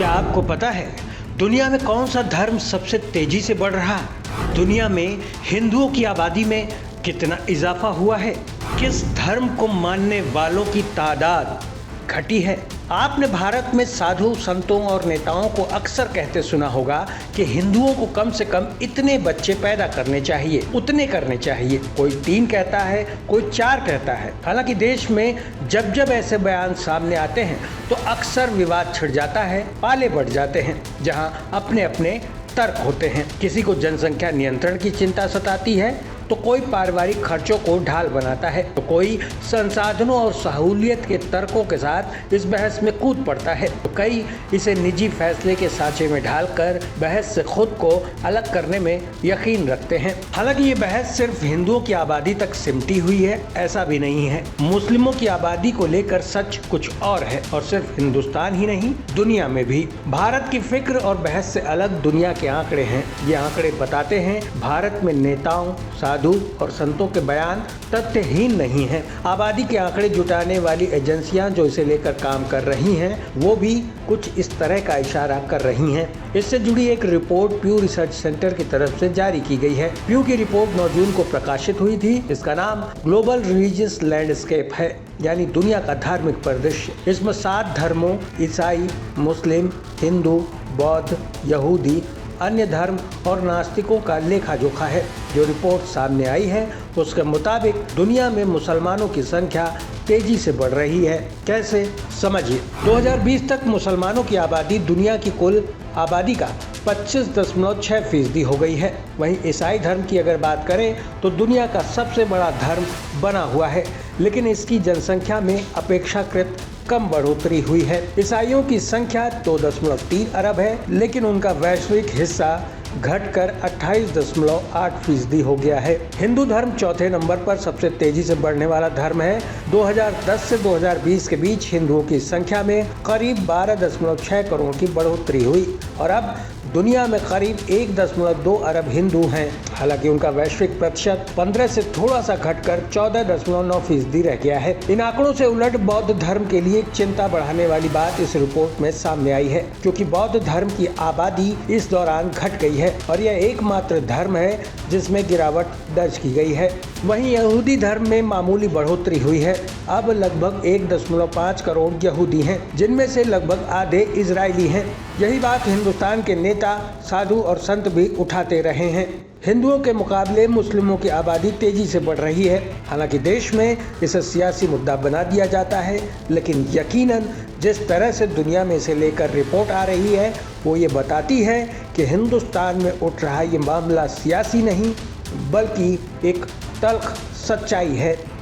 क्या आपको पता है दुनिया में कौन सा धर्म सबसे तेजी से बढ़ रहा है? दुनिया में हिंदुओं की आबादी में कितना इजाफा हुआ है? किस धर्म को मानने वालों की तादाद घटी है? आपने भारत में साधु संतों और नेताओं को अक्सर कहते सुना होगा कि हिंदुओं को कम से कम इतने बच्चे पैदा करने चाहिए, उतने करने चाहिए। कोई 3 कहता है, कोई 4 कहता है। हालांकि देश में जब जब ऐसे बयान सामने आते हैं तो अक्सर विवाद छिड़ जाता है, पाले बढ़ जाते हैं, जहां अपने अपने तर्क होते हैं। किसी को जनसंख्या नियंत्रण की चिंता सताती है तो कोई पारिवारिक खर्चों को ढाल बनाता है, तो कोई संसाधनों और सहूलियत के तर्कों के साथ इस बहस में कूद पड़ता है, तो कई इसे निजी फैसले के सांचे में ढालकर बहस से खुद को अलग करने में यकीन रखते हैं। हालांकि ये बहस सिर्फ हिंदुओं की आबादी तक सिमटी हुई है, ऐसा भी नहीं है। मुस्लिमों की आबादी को लेकर सच कुछ और है, और सिर्फ हिंदुस्तान ही नहीं, दुनिया में भी। भारत की फिक्र और बहस से अलग दुनिया के आंकड़े हैं। ये आंकड़े बताते हैं भारत में नेताओं, साधु और संतों के बयान तथ्यहीन नहीं हैं। आबादी के आंकड़े जुटाने वाली एजेंसियां जो इसे लेकर काम कर रही हैं, वो भी कुछ इस तरह का इशारा कर रही हैं। इससे जुड़ी एक रिपोर्ट प्यू रिसर्च सेंटर की तरफ से जारी की गई है। प्यू की रिपोर्ट 9 जून को प्रकाशित हुई थी। इसका नाम ग्लोबल रिलीजियस लैंडस्केप है, यानी दुनिया का धार्मिक परिदृश्य। इसमें 7 धर्मों, ईसाई, मुस्लिम, हिंदू, बौद्ध, यहूदी, अन्य धर्म और नास्तिकों का लेखा जोखा है। जो रिपोर्ट सामने आई है उसके मुताबिक दुनिया में मुसलमानों की संख्या तेजी से बढ़ रही है। कैसे, समझिए। 2020 तक मुसलमानों की आबादी दुनिया की कुल आबादी का 25.6% हो गई है। वहीं ईसाई धर्म की अगर बात करें तो दुनिया का सबसे बड़ा धर्म बना हुआ है, लेकिन इसकी जनसंख्या में अपेक्षाकृत कम बढ़ोतरी हुई है। ईसाइयों की संख्या 2.3 अरब है, लेकिन उनका वैश्विक हिस्सा घटकर 28.8% हो गया है। हिंदू धर्म चौथे नंबर पर सबसे तेजी से बढ़ने वाला धर्म है। 2010 से 2020 के बीच हिंदुओं की संख्या में करीब 12.6 करोड़ की बढ़ोतरी हुई, और अब दुनिया में करीब 1.2 अरब हिंदू हैं। हालांकि उनका वैश्विक प्रतिशत 15 से थोड़ा सा घटकर 14.9% रह गया है। इन आंकड़ों से उलट बौद्ध धर्म के लिए चिंता बढ़ाने वाली बात इस रिपोर्ट में सामने आई है, क्योंकि बौद्ध धर्म की आबादी इस दौरान घट गई है और यह एकमात्र धर्म है जिसमें गिरावट दर्ज की गई है। वहीं यहूदी धर्म में मामूली बढ़ोतरी हुई है। अब लगभग 1.5 करोड़ यहूदी हैं, जिनमें से लगभग आधे इजरायली हैं। यही बात हिंदुस्तान के नेता, साधु और संत भी उठाते रहे हैं। हिंदुओं के मुकाबले मुस्लिमों की आबादी तेजी से बढ़ रही है। हालांकि देश में इसे सियासी मुद्दा बना दिया जाता है, लेकिन यकीनन जिस तरह से दुनिया में इसे लेकर रिपोर्ट आ रही है वो ये बताती है कि हिंदुस्तान में उठ रहा ये मामला सियासी नहीं बल्कि एक तल्ख सच्चाई है।